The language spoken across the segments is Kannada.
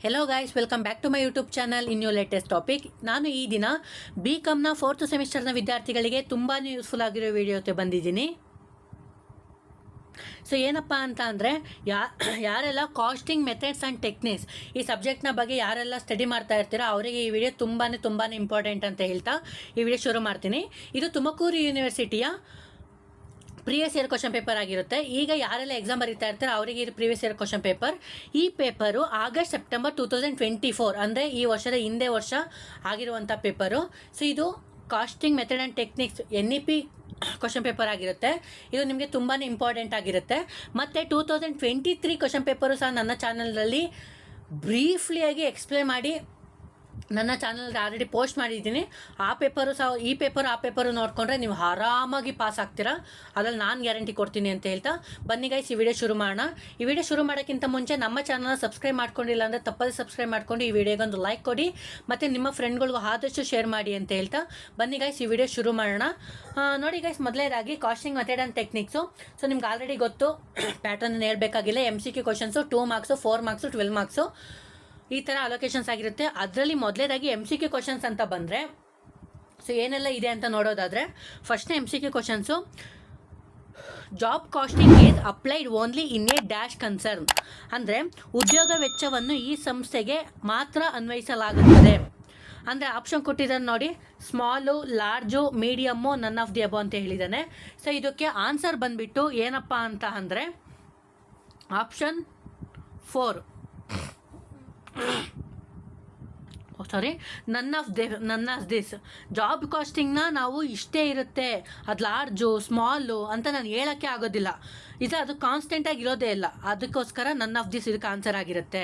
Hello guys, welcome back to my YouTube channel in new latest topic. ನಾನು ಈ ದಿನ BComನ 4th ಸೆಮಿಸ್ಟರ್ನ ವಿದ್ಯಾರ್ಥಿಗಳಿಗೆ ತುಂಬಾ ಯೂಸ್ಫುಲ್ ಆಗಿರೋ ವಿಡಿಯೋ ಜೊತೆ ಬಂದಿದ್ದೀನಿ. ಸೊ ಏನಪ್ಪ ಅಂತ ಅಂದರೆ ಯಾರೆಲ್ಲ ಕಾಸ್ಟಿಂಗ್ ಮೆಥಡ್ಸ್ ಆ್ಯಂಡ್ ಟೆಕ್ನಿಕ್ಸ್ ಈ ಸಬ್ಜೆಕ್ಟ್ನ ಬಗ್ಗೆ ಯಾರೆಲ್ಲ ಸ್ಟಡಿ ಮಾಡ್ತಾ ಇರ್ತೀರೋ ಅವರಿಗೆ ಈ ವಿಡಿಯೋ ತುಂಬಾ ಇಂಪಾರ್ಟೆಂಟ್ ಅಂತ ಹೇಳ್ತಾ ಈ ವಿಡಿಯೋ ಶುರು ಮಾಡ್ತೀನಿ. ಇದು ತುಮಕೂರು ಯೂನಿವರ್ಸಿಟಿಯ ಪ್ರೀವಿಯಸ್ ಇಯರ್ ಕ್ವಶನ್ ಪೇಪರ್ ಆಗಿರುತ್ತೆ. ಈಗ ಯಾರೆಲ್ಲ ಎಕ್ಸಾಮ್ ಬರೀತಾ ಇರ್ತಾರೆ ಅವರಿಗೆ ಇದು ಪ್ರೀವಿಯಸ್ ಇಯರ್ ಕ್ವಶನ್ ಪೇಪರ್. ಈ ಪೇಪರು ಆಗಸ್ಟ್ ಸೆಪ್ಟೆಂಬರ್ 2024 ಅಂದರೆ ಈ ವರ್ಷದ ಹಿಂದೆ ವರ್ಷ ಆಗಿರುವಂಥ ಪೇಪರು. ಸೊ ಇದು costing method and techniques NEP question paper ಆಗಿರುತ್ತೆ. ಇದು ನಿಮಗೆ ತುಂಬಾ ಇಂಪಾರ್ಟೆಂಟ್ ಆಗಿರುತ್ತೆ. ಮತ್ತು 2023 ಕ್ವಶನ್ ಪೇಪರು ಸಹ ನನ್ನ ಚಾನಲ್ನಲ್ಲಿ ಬ್ರೀಫ್ಲಿಯಾಗಿ ಎಕ್ಸ್ಪ್ಲೇನ್ ಮಾಡಿ ನನ್ನ ಚಾನಲ್ಗೆ ಆಲ್ರೆಡಿ ಪೋಸ್ಟ್ ಮಾಡಿದ್ದೀನಿ. ಆ ಪೇಪರು ಸಹ ಈ ಪೇಪರು ಆ ಪೇಪರು ನೋಡಿಕೊಂಡ್ರೆ ನೀವು ಆರಾಮಾಗಿ ಪಾಸ್ ಆಗ್ತೀರಾ, ಅದ್ರಲ್ಲಿ ನಾನು ಗ್ಯಾರಂಟಿ ಕೊಡ್ತೀನಿ ಅಂತ ಹೇಳ್ತಾ ಬನ್ನಿ ಗೈಸ್ ಈ ವಿಡಿಯೋ ಶುರು ಮಾಡೋಣ. ಈ ವಿಡಿಯೋ ಶುರು ಮಾಡೋಕ್ಕಿಂತ ಮುಂಚೆ ನಮ್ಮ ಚಾನಲ್ನ ಸಬ್ಸ್ಕ್ರೈಬ್ ಮಾಡ್ಕೊಂಡಿಲ್ಲ ಅಂದರೆ ತಪ್ಪದೇ ಸಬ್ಸ್ಕ್ರೈಬ್ ಮಾಡ್ಕೊಂಡು ಈ ವಿಡಿಯೋಗೊಂದು ಲೈಕ್ ಕೊಡಿ ಮತ್ತು ನಿಮ್ಮ ಫ್ರೆಂಡ್ಗಳಿಗೂ ಆದಷ್ಟು ಶೇರ್ ಮಾಡಿ ಅಂತ ಹೇಳ್ತಾ ಬನ್ನಿ ಗೈಸ್ ಈ ವಿಡಿಯೋ ಶುರು ಮಾಡೋಣ. ನೋಡಿ ಗೈಸ್, ಮೊದಲನೇದಾಗಿ costing method and techniques. So ನಿಮ್ಗೆ ಆಲ್ರೆಡಿ ಗೊತ್ತು, ಪ್ಯಾಟರ್ನ್ ಹೇಳ್ಬೇಕಾಗಿಲ್ಲ. MCQ questions 2 marks, 4 marks, 12 marks ಈ ಥರ ಅಲೋಕೇಶನ್ಸ್ ಆಗಿರುತ್ತೆ. ಅದರಲ್ಲಿ ಮೊದಲೇದಾಗಿ MCQ ಕ್ವಶನ್ಸ್ ಅಂತ ಬಂದರೆ ಸೊ ಏನೆಲ್ಲ ಇದೆ ಅಂತ ನೋಡೋದಾದರೆ, ಫಸ್ಟ್ನೇ MCQ questions, job costing is applied only in a dash concern. ಅಂದರೆ ಉದ್ಯೋಗ ವೆಚ್ಚವನ್ನು ಈ ಸಂಸ್ಥೆಗೆ ಮಾತ್ರ ಅನ್ವಯಿಸಲಾಗುತ್ತದೆ. ಅಂದರೆ ಆಪ್ಷನ್ ಕೊಟ್ಟಿದ್ದಾರೆ ನೋಡಿ, small, large, medium, none of the ಅಬೋ ಅಂತ ಹೇಳಿದ್ದಾನೆ. ಸೊ ಇದಕ್ಕೆ ಆನ್ಸರ್ ಬಂದುಬಿಟ್ಟು ಏನಪ್ಪ ಅಂತ ಅಂದರೆ option 4 none of this. Job ಕಾಸ್ಟಿಂಗ್ನ ನಾವು ಇಷ್ಟೇ ಇರುತ್ತೆ, ಅದು ಲಾರ್ಜು ಸ್ಮಾಲು ಅಂತ ನಾನು ಹೇಳೋಕ್ಕೆ ಆಗೋದಿಲ್ಲ. ಅದು ಕಾನ್ಸ್ಟೆಂಟಾಗಿ ಇರೋದೇ ಇಲ್ಲ, ಅದಕ್ಕೋಸ್ಕರ ನನ್ ಆಫ್ ದಿಸ್ ಇದಕ್ಕೆ ಆನ್ಸರ್ ಆಗಿರುತ್ತೆ.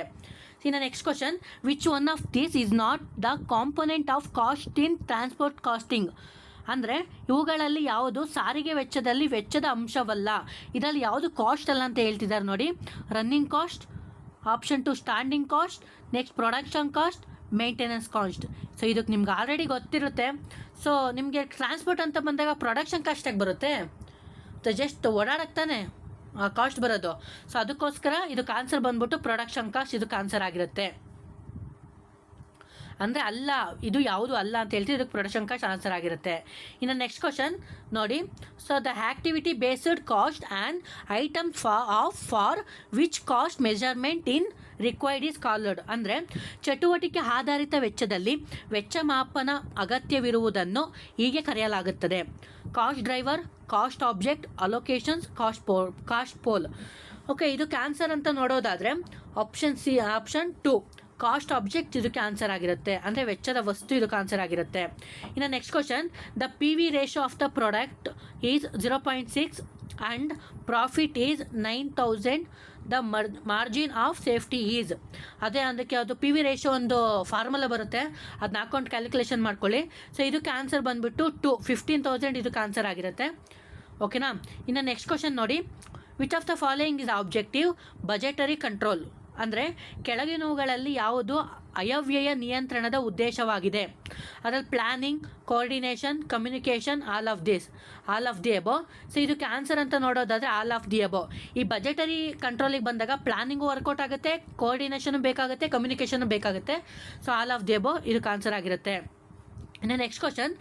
ಇನ್ನು next question, which one of this is not the component of cost in transport costing. ಅಂದರೆ ಇವುಗಳಲ್ಲಿ ಯಾವುದು ಸಾರಿಗೆ ವೆಚ್ಚದಲ್ಲಿ ವೆಚ್ಚದ ಅಂಶವಲ್ಲ. ಇದರಲ್ಲಿ ಯಾವುದು ಕಾಸ್ಟ್ ಅಲ್ಲ ಅಂತ ಹೇಳ್ತಿದ್ದಾರೆ ನೋಡಿ. Running cost, option 2 standing cost, next production cost, maintenance cost. So ಇದಕ್ಕೆ ನಿಮ್ಗೆ ಆಲ್ರೆಡಿ ಗೊತ್ತಿರುತ್ತೆ. ಸೊ ನಿಮಗೆ ಟ್ರಾನ್ಸ್ಪೋರ್ಟ್ ಅಂತ ಬಂದಾಗ ಪ್ರೊಡಕ್ಷನ್ ಕಾಸ್ಟಾಗಿ ಬರುತ್ತೆ, ಸೊ ಜಸ್ಟ್ ಓಡಾಡಕ್ತಾನೆ ಕಾಸ್ಟ್ ಬರೋದು. ಸೊ ಅದಕ್ಕೋಸ್ಕರ ಇದಕ್ಕೆ ಆನ್ಸರ್ ಬಂದ್ಬಿಟ್ಟು ಪ್ರೊಡಕ್ಷನ್ ಕಾಸ್ಟ್ ಇದಕ್ಕೆ ಆನ್ಸರ್ ಆಗಿರುತ್ತೆ. ಅಂದರೆ ಅಲ್ಲ, ಇದು ಯಾವುದು ಅಲ್ಲ ಅಂತ ಹೇಳ್ತೀವಿ, ಇದಕ್ಕೆ ಪ್ರೊಡಕ್ಷನ್ ಕಾಸ್ಟ್ ಆನ್ಸರ್ ಆಗಿರುತ್ತೆ. ಇನ್ನು ನೆಕ್ಸ್ಟ್ ಕ್ವಶನ್ ನೋಡಿ, so the activity based cost and items for which cost measurement in required is called. ಅಂದರೆ ಚಟುವಟಿಕೆ ಆಧಾರಿತ ವೆಚ್ಚದಲ್ಲಿ ವೆಚ್ಚ ಮಾಪನ ಅಗತ್ಯವಿರುವುದನ್ನು ಹೀಗೆ ಕರೆಯಲಾಗುತ್ತದೆ: cost driver, cost object, allocations, cost pool. Okay, ಇದಕ್ಕೆ ಆನ್ಸರ್ ಅಂತ ನೋಡೋದಾದರೆ option C, option 2 cost object ಇದಕ್ಕೆ ಆನ್ಸರ್ ಆಗಿರುತ್ತೆ. ಅಂದರೆ ವೆಚ್ಚದ ವಸ್ತು ಇದಕ್ಕೆ ಆನ್ಸರ್ ಆಗಿರುತ್ತೆ. ಇನ್ನು next question, the PV ratio of the product is 0.6 and profit is 9,000. The margin of safety is. ಅದೇ ಅದಕ್ಕೆ ಅದು PV ರೇಷಿಯೋ ಒಂದು ಫಾರ್ಮುಲಾ ಬರುತ್ತೆ, ಅದನ್ನ ಹಾಕೊಂಡು ಕ್ಯಾಲ್ಕುಲೇಷನ್ ಮಾಡ್ಕೊಳ್ಳಿ. ಸೊ ಇದಕ್ಕೆ ಆನ್ಸರ್ ಬಂದುಬಿಟ್ಟು 15,000 ಇದಕ್ಕೆ ಆನ್ಸರ್ ಆಗಿರುತ್ತೆ. ಓಕೆನಾ. ಇನ್ನು ನೆಕ್ಸ್ಟ್ ಕ್ವಶನ್ ನೋಡಿ, which of the following is objective budgetary control. ಅಂದರೆ ಕೆಳಗಿನವುಗಳಲ್ಲಿ ಯಾವುದು ಅಯವ್ಯಯ ನಿಯಂತ್ರಣದ ಉದ್ದೇಶವಾಗಿದೆ. ಅದರಲ್ಲಿ planning, coordination, communication, all of the above. So ಇದಕ್ಕೆ ಆನ್ಸರ್ ಅಂತ ನೋಡೋದಾದರೆ ಆಲ್ ಆಫ್ ದಿ ಅಬೋ. ಈ ಬಜೆಟರಿ ಕಂಟ್ರೋಲಿಗೆ ಬಂದಾಗ ಪ್ಲ್ಯಾನಿಂಗು ವರ್ಕೌಟ್ ಆಗುತ್ತೆ, ಕೋಆರ್ಡಿನೇಷನು ಬೇಕಾಗುತ್ತೆ, ಕಮ್ಯುನಿಕೇಷನು ಬೇಕಾಗುತ್ತೆ. So all of the above ಇದಕ್ಕೆ ಆನ್ಸರ್ ಆಗಿರುತ್ತೆ. ಇನ್ನು next question,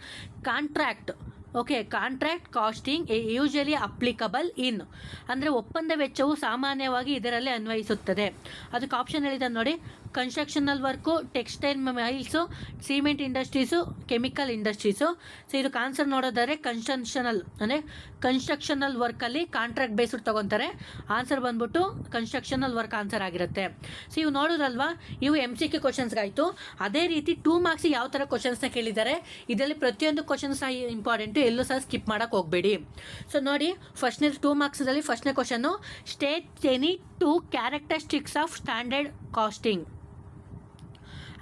contract. Okay, contract costing usually applicable in. ಅಂದರೆ ಒಪ್ಪಂದ ವೆಚ್ಚವು ಸಾಮಾನ್ಯವಾಗಿ ಇದರಲ್ಲಿ ಅನ್ವಯಿಸುತ್ತದೆ. ಅದಕ್ಕೆ ಆಪ್ಷನ್ ಹೇಳಿದ್ದಾರೆ ನೋಡಿ, constructional work, textile Miles, cement industries, chemical industries. So ಇದಕ್ಕೆ ಆನ್ಸರ್ ನೋಡೋದಾದರೆ ಕನ್ಸ್ಟ್ರಕ್ಷನಲ್ ವರ್ಕಲ್ಲಿ ಕಾಂಟ್ರಾಕ್ಟ್ ಬೇಸ್ಡ್ ತೊಗೊತಾರೆ. ಆನ್ಸರ್ ಬಂದ್ಬಿಟ್ಟು ಕನ್ಸ್ಟ್ರಕ್ಷನಲ್ ವರ್ಕ್ ಆನ್ಸರ್ ಆಗಿರುತ್ತೆ. ಸೊ ಇವು ನೋಡೋದಲ್ವಾ, ಇವು MCQ ಕ್ವಶನ್ಸ್ಗಾಯಿತು. ಅದೇ ರೀತಿ 2 ಮಾರ್ಕ್ಸಿಗೆ ಯಾವ ಥರ ಕ್ವಶನ್ಸ್ನ ಕೇಳಿದ್ದಾರೆ, ಇದರಲ್ಲಿ ಪ್ರತಿಯೊಂದು ಕ್ವಶನ್ಸ್ ಇಂಪಾರ್ಟೆಂಟು, ಎಲ್ಲೂ ಸಹ ಸ್ಕಿಪ್ ಮಾಡೋಕ್ಕೆ ಹೋಗಬೇಡಿ. ಸೊ ನೋಡಿ, ಫಸ್ಟ್ನೇ 2 ಮಾರ್ಕ್ಸಲ್ಲಿ ಫಸ್ಟ್ನೇ ಕ್ವಶನ್ನು, state any 2 characteristics of standard costing.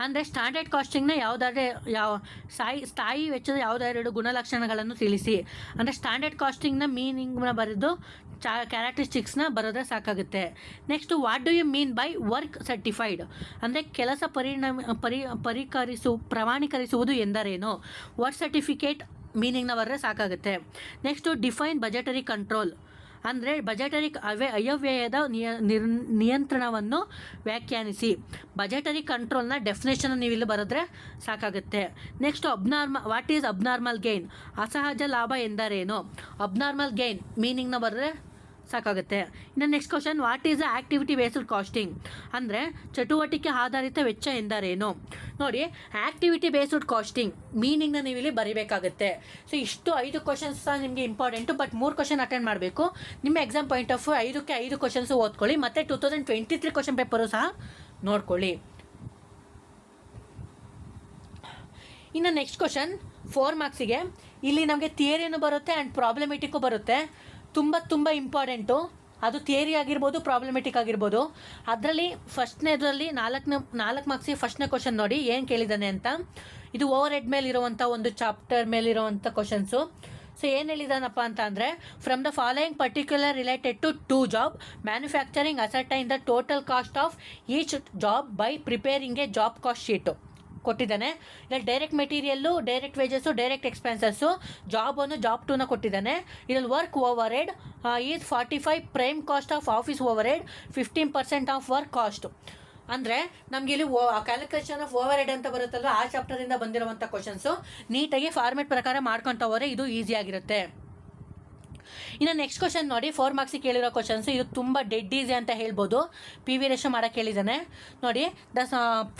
ಅಂದರೆ ಸ್ಟ್ಯಾಂಡರ್ಡ್ ಕಾಸ್ಟಿಂಗ್ನ ಸ್ಥಾಯಿ ವೆಚ್ಚದ ಯಾವುದೆರಡು ಗುಣಲಕ್ಷಣಗಳನ್ನು ತಿಳಿಸಿ. ಅಂದರೆ ಸ್ಟ್ಯಾಂಡರ್ಡ್ ಕಾಸ್ಟಿಂಗ್ನ ಮೀನಿಂಗ್ನ ಬರೆದು ಕ್ಯಾರೆಕ್ಟರಿಸ್ಟಿಕ್ಸ್ನ ಬರೋದ್ರೆ ಸಾಕಾಗುತ್ತೆ. Next, what do you mean by work certified. ಅಂದರೆ ಕೆಲಸ ಪ್ರಮಾಣೀಕರಿಸುವುದು ಎಂದರೇನು. ವರ್ಕ್ ಸರ್ಟಿಫಿಕೇಟ್ ಮೀನಿಂಗ್ನ ಬರೆದ್ರೆ ಸಾಕಾಗುತ್ತೆ. Next, define budgetary control. ಅಂದರೆ ಬಜೆಟರಿ ಅಯವ್ಯಯದ ನಿಯಂತ್ರಣವನ್ನು ವ್ಯಾಖ್ಯಾನಿಸಿ. ಬಜೆಟರಿ ಕಂಟ್ರೋಲ್ನ ಡೆಫಿನೇಷನ್ ನೀವು ಇಲ್ಲಿ ಬರೆದ್ರೆ ಸಾಕಾಗುತ್ತೆ. Next what is abnormal gain, ಅಸಹಜ ಲಾಭ ಎಂದರೇನು? ಅಬ್ನಾರ್ಮಲ್ ಗೇನ್ ಮೀನಿಂಗ್ನ ಬರೆದ್ರೆ ಸಾಕಾಗುತ್ತೆ. ಇನ್ನು next question, what is the activity based costing, ಅಂದರೆ ಚಟುವಟಿಕೆ ಆಧಾರಿತ ವೆಚ್ಚ ಎಂದರೇನು? ನೋಡಿ, ಆ್ಯಕ್ಟಿವಿಟಿ ಬೇಸ್ಡ್ ಕಾಸ್ಟಿಂಗ್ ಮೀನಿಂಗ್ನ ನೀವು ಇಲ್ಲಿ ಬರೀಬೇಕಾಗುತ್ತೆ. ಸೊ ಇಷ್ಟು 5 ಕ್ವಶನ್ಸ್ ನಿಮಗೆ ಇಂಪಾರ್ಟೆಂಟು, ಬಟ್ 3 ಕ್ವಶನ್ ಅಟೆಂಡ್ ಮಾಡಬೇಕು. ನಿಮ್ಮ ಎಕ್ಸಾಮ್ ಪಾಯಿಂಟ್ ಆಫ್ 5ಕ್ಕೆ 5 ಕ್ವಶನ್ಸು ಓದ್ಕೊಳ್ಳಿ, ಮತ್ತು 2023 ಕ್ವಶನ್ ಪೇಪರು ಸಹ ನೋಡ್ಕೊಳ್ಳಿ. ಇನ್ನು ನೆಕ್ಸ್ಟ್ ಕ್ವಶನ್ 4 ಮಾರ್ಕ್ಸಿಗೆ. ಇಲ್ಲಿ ನಮಗೆ ಥಿಯರಿನೂ ಬರುತ್ತೆ ಆ್ಯಂಡ್ ಪ್ರಾಬ್ಲಮೆಟಿಕ್ಕು ಬರುತ್ತೆ. ತುಂಬ ಇಂಪಾರ್ಟೆಂಟು. ಅದು ಥಿಯರಿ ಆಗಿರ್ಬೋದು, ಪ್ರಾಬ್ಲಮೆಟಿಕ್ ಆಗಿರ್ಬೋದು. ಅದರಲ್ಲಿ ಫಸ್ಟ್ನೇದರಲ್ಲಿ 4 ಮಾರ್ಕ್ಸಿಗೆ ಫಸ್ಟ್ನೇ ಕ್ವಶನ್ ನೋಡಿ ಏನು ಕೇಳಿದ್ದಾನೆ ಅಂತ. ಇದು ಓವರ್ ಹೆಡ್ ಮೇಲಿರುವಂಥ ಒಂದು ಚಾಪ್ಟರ್ ಮೇಲಿರುವಂಥ ಕ್ವಶನ್ಸು. ಸೊ ಏನು ಹೇಳಿದಾನಪ್ಪ ಅಂತ ಅಂದರೆ, from the following particular related to job manufacturing ascertain the total cost of each job by preparing a job cost sheet ಕೊಟ್ಟಿದ್ದಾನೆ. ಇಲ್ಲ direct material, direct wages, direct expenses, job 1, job 2ನ ಕೊಟ್ಟಿದ್ದಾನೆ. ಇದರಲ್ಲಿ work overhead is 45 prime cost of office overhead 15% of work cost. ಅಂದರೆ ನಮಗೆ ಇಲ್ಲಿ ಕ್ಯಾಲ್ಕುಲೇಷನ್ ಆಫ್ ಓವರ್ ಹೆಡ್ ಅಂತ ಬರುತ್ತಲ್ಲ, ಆ ಚಾಪ್ಟರಿಂದ ಬಂದಿರುವಂಥ ಕ್ವಶನ್ಸು ನೀಟಾಗಿ ಫಾರ್ಮೆಟ್ ಪ್ರಕಾರ ಮಾಡ್ಕೊತ ಹೋದರೆ ಇದು ಈಸಿಯಾಗಿರುತ್ತೆ. ಇನ್ನು ನೆಕ್ಸ್ಟ್ ಕ್ವಶನ್ ನೋಡಿ, 4 ಮಾರ್ಕ್ಸಿಗೆ ಕೇಳಿರೋ ಕ್ವಶನ್ಸು. ಇದು ತುಂಬ ಡೆಡ್ ಈಸಿ ಅಂತ ಹೇಳ್ಬೋದು. PV ರೇಷೋ ಮಾಡೋಕ್ಕೆ ಹೇಳಿದ್ದಾನೆ ನೋಡಿ. The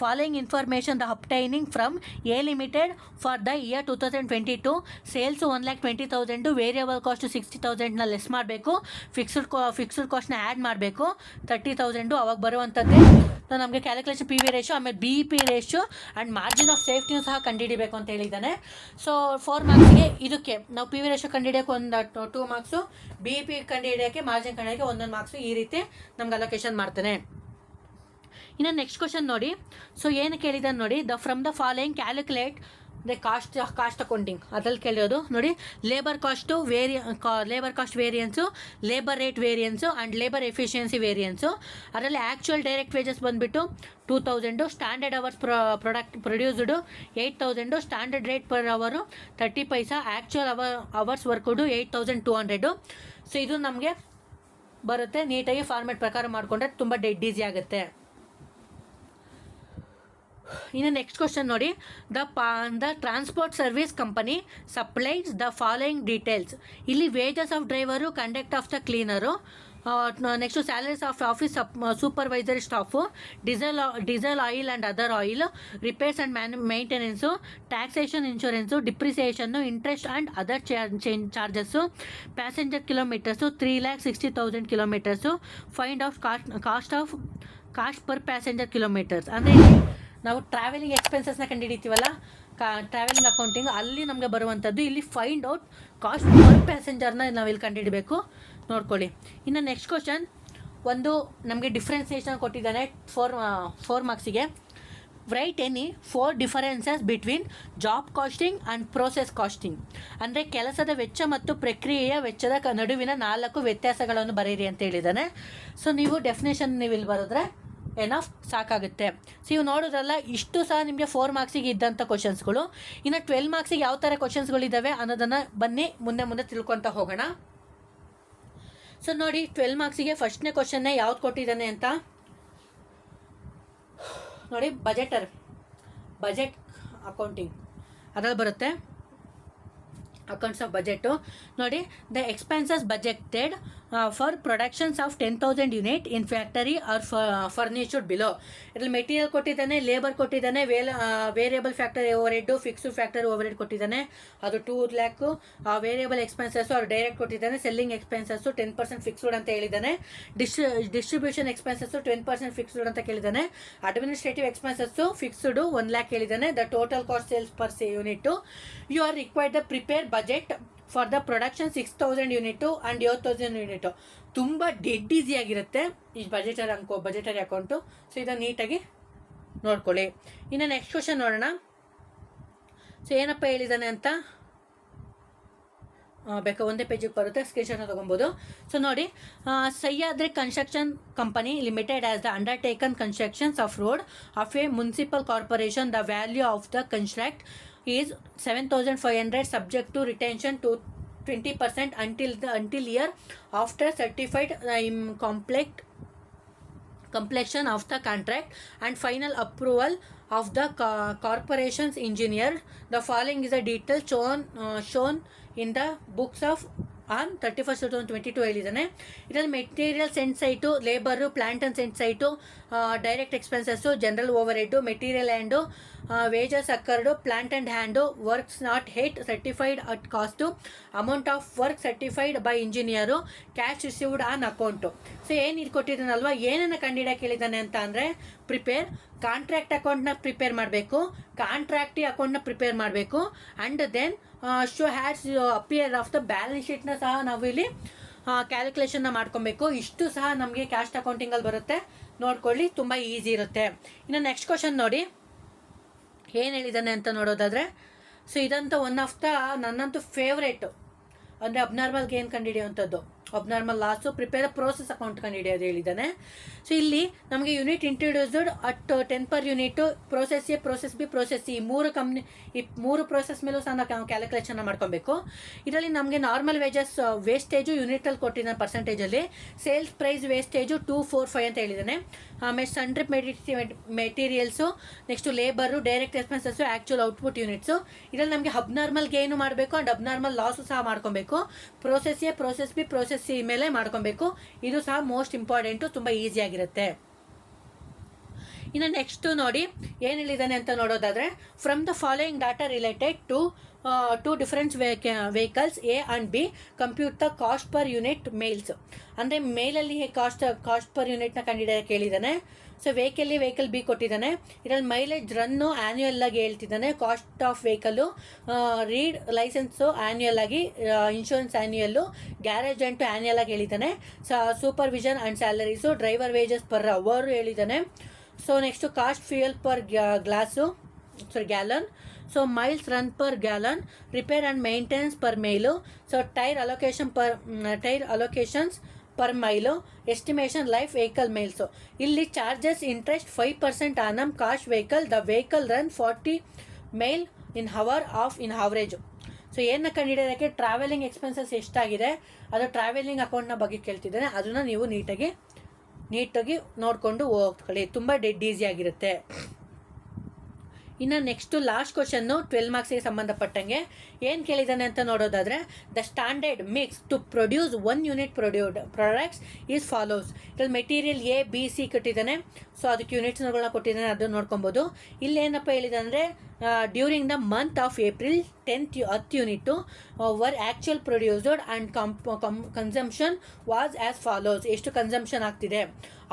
following information the obtaining from a limited for the year 2022 sales 1,20,000, variable cost 60,000ನ ಲೆಸ್ ಮಾಡಬೇಕು, ಫಿಕ್ಸ್ಡ್ ಕಾಸ್ಟ್ನ ಆ್ಯಡ್ ಮಾಡಬೇಕು 30,000. ಅವಾಗ ಬರುವಂಥದ್ದೇ ನಮಗೆ ಕ್ಯಾಲ್ಕುಲೇಷನ್ PV ರೇಷೋ, ಆಮೇಲೆ BEP ratio and margin of ಸೇಫ್ಟಿನೂ ಸಹ ಕಂಡುಹಿಡಿಬೇಕು ಅಂತ ಹೇಳಿದ್ದಾನೆ. ಸೊ 4 ಮಾರ್ಕ್ಸಿಗೆ ಇದಕ್ಕೆ ನಾವು PV ರೇಷೋ ಕಂಡುಹಿಡಿಯೋಕೆ ಒಂದು 2 ಮಾರ್ಕ್ಸು, BEP ಕಂಡುಹಿಡಿಯೋಕ್ಕೆ, ಮಾರ್ಜಿನ್ ಕಂಡುಹಿಡಿಯೋಕ್ಕೆ 1 ಮಾರ್ಕ್ಸು, ಈ ರೀತಿ ನಮ್ಗೆ ಅಲೋಕೇಶನ್ ಮಾಡ್ತಾನೆ. ಇನ್ನು ನೆಕ್ಸ್ಟ್ ಕ್ವಶನ್ ನೋಡಿ. ಸೊ ಏನು ಕೇಳಿದ್ದಾನೆ ನೋಡಿ, from the following calculate the cost accounting. ಅದ್ರಲ್ಲಿ ಕೇಳಿರೋದು ನೋಡಿ, labour cost variance, labour rate variance and labour efficiency variance. ಅದರಲ್ಲಿ ಆ್ಯಕ್ಚುಯಲ್ ಡೈರೆಕ್ಟ್ ವೇಜಸ್ ಬಂದುಬಿಟ್ಟು 2,000, standard hours produced 8,000, standard rate per hour 30 paisa, actual hours worked 8,200. So ಇದು ನಮಗೆ ಬರುತ್ತೆ. ನೀಟಾಗಿ ಫಾರ್ಮೆಟ್ ಪ್ರಕಾರ ಮಾಡಿಕೊಂಡ್ರೆ ತುಂಬ ಡೆಡ್ ಈಸಿ ಆಗುತ್ತೆ. ಇನ್ನು ನೆಕ್ಸ್ಟ್ ಕ್ವಶನ್ ನೋಡಿ, the transport service company supplies the following details. ಇಲ್ಲಿ wages of driver, conduct of the cleaner, next salaries of office supervisory staff, diesel oil and other oil, repairs and maintenance, taxation, insurance, depreciation, interest and other charges, passenger kilometres 3,60,000 kilometres, find of cost per passenger kilometres. ಅಂದರೆ ನಾವು ಟ್ರಾವೆಲಿಂಗ್ ಎಕ್ಸ್ಪೆನ್ಸಸ್ನ ಕಂಡುಹಿಡಿತೀವಲ್ಲ, ಟ್ರಾವೆಲಿಂಗ್ ಅಕೌಂಟಿಂಗ್, ಅಲ್ಲಿ ನಮಗೆ ಬರುವಂಥದ್ದು. ಇಲ್ಲಿ ಫೈಂಡ್ ಔಟ್ ಕಾಸ್ಟ್ ಪರ್ ಪ್ಯಾಸೆಂಜರ್ನ ನಾವಿಲ್ಲಿ ಕಂಡುಹಿಡಬೇಕು, ನೋಡ್ಕೊಳ್ಳಿ. ಇನ್ನು ನೆಕ್ಸ್ಟ್ ಕ್ವಶನ್ ಒಂದು ನಮಗೆ ಡಿಫ್ರೆನ್ಸಿಯೇಷನ್ ಕೊಟ್ಟಿದ್ದಾನೆ 4 ಮಾರ್ಕ್ಸಿಗೆ. Write any 4 differences between job costing and process costing. ಅಂದರೆ ಕೆಲಸದ ವೆಚ್ಚ ಮತ್ತು ಪ್ರಕ್ರಿಯೆಯ ವೆಚ್ಚದ ನಡುವಿನ 4 ವ್ಯತ್ಯಾಸಗಳನ್ನು ಬರೆಯಿರಿ ಅಂತ ಹೇಳಿದ್ದಾನೆ. ಸೊ ನೀವು ಡೆಫಿನೇಷನ್ ನೀವು ಇಲ್ಲಿ ಬರೆದ್ರೆ ಎನಫ್ ಸಾಕಾಗುತ್ತೆ. ಸೊ ಇವು ನೋಡೋದ್ರಲ್ಲ, ಇಷ್ಟು ಸಹ ನಿಮಗೆ 4 ಮಾರ್ಕ್ಸಿಗೆ ಇದ್ದಂಥ ಕ್ವಶನ್ಸ್ಗಳು. ಇನ್ನು 12 ಮಾರ್ಕ್ಸಿಗೆ ಯಾವ ಥರ ಕ್ವಶನ್ಸ್ಗಳಿದ್ದಾವೆ ಅನ್ನೋದನ್ನು ಬನ್ನಿ ಮುಂದೆ ತಿಳ್ಕೊತಾ ಹೋಗೋಣ. ಸೊ ನೋಡಿ, 12 ಮಾರ್ಕ್ಸಿಗೆ ಫಸ್ಟ್ನೇ ಕ್ವಶನ್ನೇ ಯಾವ್ದು ಕೊಟ್ಟಿದ್ದಾನೆ ಅಂತ ನೋಡಿ. ಬಜೆಟ್ ಅಕೌಂಟಿಂಗ್ ಅದ್ರಲ್ಲಿ ಬರುತ್ತೆ, ಅಕೌಂಟ್ಸ್ ಆಫ್ ಬಜೆಟು ನೋಡಿ. The expenses budgeted for productions of 10,000 unit in factory are furnished below. ಇದರಲ್ಲಿ ಮೆಟೀರಿಯಲ್ ಕೊಟ್ಟಿದ್ದಾನೆ, ಲೇಬರ್ ಕೊಟ್ಟಿದ್ದಾನೆ, variable factory overhead, fixed factory overhead ಕೊಟ್ಟಿದ್ದಾನೆ, ಅದು 2 ಲ್ಯಾಕು. ವೇರಿಯಬಲ್ ಎಕ್ಸ್ಪೆನ್ಸಸ್ಸು ಅವ್ರು ಡೈರೆಕ್ಟ್ ಕೊಟ್ಟಿದ್ದಾನೆ, ಸೆಲ್ಲಿಂಗ್ ಎಕ್ಸ್ಪೆನ್ಸಸ್ಸು 10% ಫಿಕ್ಸ್ಡ್ ಅಂತ ಹೇಳಿದ್ದಾನೆ, ಡಿಸ್ಟ್ರಿಬ್ಯೂಷನ್ ಎಕ್ಸ್ಪೆನ್ಸಸ್ಸು 10% ಫಿಕ್ಸ್ಡ್ ಅಂತ ಕೇಳಿದ್ದಾನೆ, ಅಡ್ಮಿನಿಸ್ಟ್ರೇಟಿವ್ ಎಕ್ಸ್ಪೆನ್ಸಸ್ಸು ಫಿಕ್ಸ್ಡು 1 ಲ್ಯಾಕ್ ಹೇಳಿದ್ದಾನೆ, the total cost sales per unit. You are required the prepare budget for the production 6,000 unit and 8,000 unit. ತುಂಬ ಡೆಡ್ ಈಸಿ ಆಗಿರುತ್ತೆ ಈ ಬಜೆಟರಿ ಅಕೌಂಟು. ಸೊ ಇದನ್ನು ನೀಟಾಗಿ ನೋಡ್ಕೊಳ್ಳಿ. ಇನ್ನು ನೆಕ್ಸ್ಟ್ ಕ್ವಶನ್ ನೋಡೋಣ. ಸೊ ಏನಪ್ಪ ಹೇಳಿದ್ದಾನೆ ಅಂತ ಬೇಕಾ ಒಂದೇ ಪೇಜಿಗೆ ಬರುತ್ತೆ, ಸ್ಕ್ರೀನ್ಶಾಟ್ನ ತೊಗೊಬೋದು. ಸೊ ನೋಡಿ, Sahyadri construction company limited as the undertaken constructions of road of A municipal corporation. The value of the construct is 7,500 subject to retention to 20% until year after certified completion of the contract and final approval of the corporation's engineer. The following is a detail shown in the books of on 31st 2022 ಹೇಳಿದ್ದಾನೆ. ಇದರಲ್ಲಿ materials and site, labour, plant and sent site, direct expenses, general overhead, material and, wages accrued, plant and hand, works not head certified at cost, amount of work certified by engineer, cash received on account. So ಏನು ಇದು ಕೊಟ್ಟಿದ್ದಾನಲ್ವ, ಏನನ್ನು ಕಂಡುಹಿಡಿಯಕ್ಕೆ ಹೇಳಿದ್ದಾನೆ ಅಂತ ಅಂದರೆ ಕಾಂಟ್ರಾಕ್ಟ್ ಅಕೌಂಟ್ನ ಪ್ರಿಪೇರ್ ಮಾಡಬೇಕು, ಕಾಂಟ್ರಾಕ್ಟಿ ಅಕೌಂಟ್ನ ಪ್ರಿಪೇರ್ ಮಾಡಬೇಕು, and then show heads appear of the balance ಶೀಟ್ನ ಸಹ ನಾವು ಇಲ್ಲಿ ಕ್ಯಾಲ್ಕುಲೇಷನ್ನ ಮಾಡ್ಕೊಬೇಕು. ಇಷ್ಟು ಸಹ ನಮಗೆ ಕ್ಯಾಸ್ಟ್ ಅಕೌಂಟಿಂಗಲ್ಲಿ ಬರುತ್ತೆ, ನೋಡ್ಕೊಳ್ಳಿ, ತುಂಬ ಈಸಿ ಇರುತ್ತೆ. ಇನ್ನು ನೆಕ್ಸ್ಟ್ ಕ್ವಶನ್ ನೋಡಿ ಏನು ಹೇಳಿದ್ದಾನೆ ಅಂತ ನೋಡೋದಾದರೆ, ಸೊ ಇದಂತ ಒನ್ ಆಫ್ ದ ನನ್ನಂತೂ ಫೇವ್ರೇಟು, ಅಂದರೆ ಅಬ್ನಾರ್ಮಲ್ ಗೇನ್ ಕಂಡುಹಿಡಿಯುವಂಥದ್ದು, abnormal loss, prepare process account ಕಂಡುಹಿಡಿಯೋದು ಹೇಳಿದ್ದಾನೆ. ಸೊ ಇಲ್ಲಿ ನಮಗೆ unit introduced at 10 per unit, process A, process B, process C, ಈ ಮೂರು ಪ್ರೋಸೆಸ್ ಮೇಲೂ ಸಹ ನಾವು ಕ್ಯಾಲ್ಕುಲೇಷನ್ನ ಮಾಡ್ಕೊಬೇಕು. ಇದರಲ್ಲಿ ನಮಗೆ ನಾರ್ಮಲ್ ವೇಜಸ್ ವೇಸ್ಟೇಜು ಯೂನಿಟಲ್ಲಿ ಕೊಟ್ಟಿದ್ದಾನೆ ಪರ್ಸೆಂಟೇಜಲ್ಲಿ, ಸೇಲ್ಸ್ ಪ್ರೈಸ್ ವೇಸ್ಟೇಜು 245 ಅಂತ ಹೇಳಿದ್ದಾನೆ. ಆಮೇಲೆ sundry materials, next labour, direct expenses, actual output units. ಇದರಲ್ಲಿ ನಮಗೆ ಅಬ್ನಾರ್ಮಲ್ ಗೇನು ಮಾಡಬೇಕು ಆ್ಯಂಡ್ ಅಬ್ನಾರ್ಮಲ್ ಲಾಸು ಸಹ ಮಾಡ್ಕೊಬೇಕು. Process A, process B, process C ಮೇಲೆ ಮಾಡ್ಕೊಬೇಕು. ಇದು ಸಹ ಮೋಸ್ಟ್ ಇಂಪಾರ್ಟೆಂಟು, ತುಂಬ ಈಸಿಯಾಗಿರುತ್ತೆ. ಇನ್ನು ನೆಕ್ಸ್ಟು ನೋಡಿ ಏನು ಹೇಳಿದ್ದಾನೆ ಅಂತ ನೋಡೋದಾದರೆ, from the following data related to difference vehicles A and B compute the cost per unit miles. ಅಂದರೆ ಮೇಲಲ್ಲಿ ಕಾಸ್ಟ್ ಪರ್ ಯೂನಿಟ್ನ ಕಂಡುಹಿಡಿಯೋಕ್ಕೆ ಹೇಳಿದ್ದಾನೆ. ಸೊ ವೆಹಿಕಲ್ ಬಿ ಕೊಟ್ಟಿದ್ದಾನೆ. ಇದರಲ್ಲಿ ಮೈಲೇಜ್ ರನ್ನು ಆ್ಯನ್ಯುಯಲ್ ಆಗಿ ಹೇಳ್ತಿದ್ದಾನೆ, cost of vehicle, read licence annual ಆಗಿ, ಇನ್ಶೂರೆನ್ಸ್ ಆ್ಯನ್ಯುಯಲ್ಲು, ಗ್ಯಾರೇಜ್ ಅಂಟು ಆ್ಯನ್ಯುಯಲ್ ಆಗಿ ಹೇಳಿದ್ದಾನೆ. Supervision and salaries, driver wages per ಅವರು ಹೇಳಿದ್ದಾನೆ. So next cost fuel per gallon, so miles run per gallon, repair and maintenance per mile, so tyre allocations per mile, estimation life vehicle miles. ಇಲ್ಲಿ charges interest 5% annum cost vehicle, the vehicle run 40 mile in hour of in average. So ಏನನ್ನ ಕಂಡುಹಿಡಿಯೋದಕ್ಕೆ ಟ್ರಾವೆಲಿಂಗ್ ಎಕ್ಸ್ಪೆನ್ಸಸ್ ಎಷ್ಟಾಗಿದೆ, ಅದು ಟ್ರಾವೆಲಿಂಗ್ ಅಕೌಂಟ್ನ ಬಗ್ಗೆ ಕೇಳ್ತಿದ್ದಾನೆ. ಅದನ್ನು ನೀವು ನೀಟಾಗಿ ನೋಡಿಕೊಂಡು ಹೋಗ್ಕೊಳ್ಳಿ, ತುಂಬ ಡೆಡ್ ಈಸಿ ಆಗಿರುತ್ತೆ. ಇನ್ನು ನೆಕ್ಸ್ಟು ಲಾಸ್ಟ್ ಕ್ವಶನ್ನು 12 ಮಾರ್ಕ್ಸಿಗೆ ಸಂಬಂಧಪಟ್ಟಂಗೆ ಏನು ಕೇಳಿದ್ದಾನೆ ಅಂತ ನೋಡೋದಾದರೆ, the standard mix to produce 1 unit products is follows. ಇದರಲ್ಲಿ ಮೆಟೀರಿಯಲ್ ಎ, ಬಿ, ಸಿ ಕೊಟ್ಟಿದ್ದಾನೆ. ಸೊ ಅದಕ್ಕೆ ಯೂನಿಟ್ಸ್ಗಳನ್ನ ಕೊಟ್ಟಿದ್ದಾನೆ, ಅದನ್ನು ನೋಡ್ಕೊಬೋದು. ಇಲ್ಲೇನಪ್ಪ ಹೇಳಿದಂದರೆ, during the month of April 10 unit were actual produced and consumption was as follows. ಎಷ್ಟು ಕನ್ಸಂಪ್ಷನ್ ಆಗ್ತಿದೆ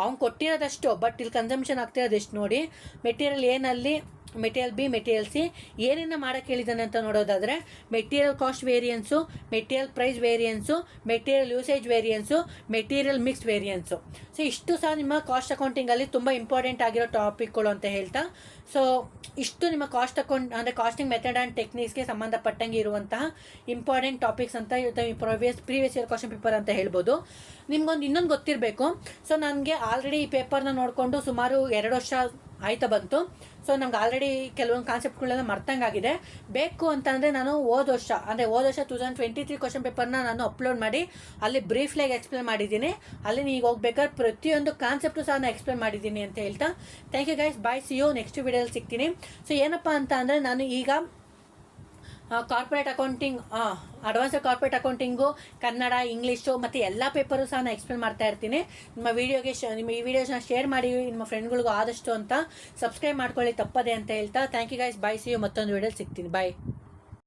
ಅವ್ನು ಕೊಟ್ಟಿರೋದಷ್ಟು, ಬಟ್ ಇಲ್ಲಿ ಕನ್ಸಂಪ್ಷನ್ ಆಗ್ತಿರೋದು ಎಷ್ಟು ನೋಡಿ. ಮೆಟೀರಿಯಲ್ ಏನಲ್ಲಿ, ಮೆಟೀರಿಯಲ್ ಬಿ, ಮೆಟೀರಿಯಲ್ ಸಿ ಏನೇನು ಮಾಡೋಕ್ಕೆ ಹೇಳಿದ್ದಾನೆ ಅಂತ ನೋಡೋದಾದರೆ, material cost variance, material price variance, material usage variance, material mix variance. So ಇಷ್ಟು ಸಹ ನಿಮ್ಮ ಕಾಸ್ಟ್ ಅಕೌಂಟಿಂಗಲ್ಲಿ ತುಂಬ ಇಂಪಾರ್ಟೆಂಟ್ ಆಗಿರೋ ಟಾಪಿಕ್ಗಳು ಅಂತ ಹೇಳ್ತಾ, ಸೊ ಇಷ್ಟು ನಿಮ್ಮ ಕಾಸ್ಟ್ ಅಕೌಂಟ್ ಅಂದರೆ ಕಾಸ್ಟಿಂಗ್ ಮೆಥಡ್ ಆ್ಯಂಡ್ ಟೆಕ್ನಿಕ್ಸ್ಗೆ ಸಂಬಂಧಪಟ್ಟಂಗೆ ಇರುವಂತಹ ಇಂಪಾರ್ಟೆಂಟ್ ಟಾಪಿಕ್ಸ್ ಅಂತ ಪ್ರೀವಿಯಸ್ ಇಯರ್ ಕ್ವಶನ್ ಪೇಪರ್ ಅಂತ ಹೇಳ್ಬೋದು. ನಿಮ್ಗೊಂದು ಇನ್ನೊಂದು ಗೊತ್ತಿರಬೇಕು. ಸೊ ನನಗೆ ಆಲ್ರೆಡಿ ಈ ಪೇಪರ್ನ ನೋಡಿಕೊಂಡು ಸುಮಾರು 2 ವರ್ಷ ಆಯ್ತಾ ಬಂತು. ಸೊ ನಮ್ಗೆ ಆಲ್ರೆಡಿ ಕೆಲವೊಂದು ಕಾನ್ಸೆಪ್ಟ್ಗಳೆಲ್ಲ ಮರ್ತಂಗಾಗಿದೆ. ಬೇಕು ಅಂತಂದರೆ ನಾನು ಹೋದ ವರ್ಷ 2023 ಕ್ವಶನ್ ಪೇಪರ್ನ ನಾನು ಅಪ್ಲೋಡ್ ಮಾಡಿ ಅಲ್ಲಿ ಬ್ರೀಫ್ಲಾಗಿ ಎಕ್ಸ್ಪ್ಲೇನ್ ಮಾಡಿದ್ದೀನಿ. ಅಲ್ಲಿ ನೀವು ಹೋಗ್ಬೇಕಾದ್ರೆ ಪ್ರತಿಯೊಂದು ಕಾನ್ಸೆಪ್ಟು ಸಹ ನಾನು ಎಕ್ಸ್ಪ್ಲೇನ್ ಮಾಡಿದ್ದೀನಿ ಅಂತ ಹೇಳ್ತಾ, thank you guys, bye, see you, next ವಿಡಿಯೋದಲ್ಲಿ ಸಿಗ್ತೀನಿ. ಸೊ ಏನಪ್ಪ ಅಂತ ಅಂದರೆ, ನಾನು ಈಗ corporate accounting, advanced corporate accounting, Kannada, English ಮತ್ತು ಎಲ್ಲ ಪೇಪರು ಸಹ ನಾನು ಎಕ್ಸ್ಪ್ಲೇನ್ ಮಾಡ್ತಾ ಇರ್ತೀನಿ. ನಿಮ್ಮ ಈ ವಿಡಿಯೋಸ್ನ ಶೇರ್ ಮಾಡಿ ನಿಮ್ಮ ಫ್ರೆಂಡ್ಗಳಿಗೂ ಆದಷ್ಟು ಅಂತ ಸಬ್ಸ್ಕ್ರೈಬ್ ಮಾಡ್ಕೊಳ್ಳಿ ತಪ್ಪದೆ ಅಂತ ಹೇಳ್ತಾ, thank you guys, bye, see you, ಮತ್ತೊಂದು ವಿಡಿಯೋಲಿ ಸಿಗ್ತೀನಿ, ಬಾಯ್.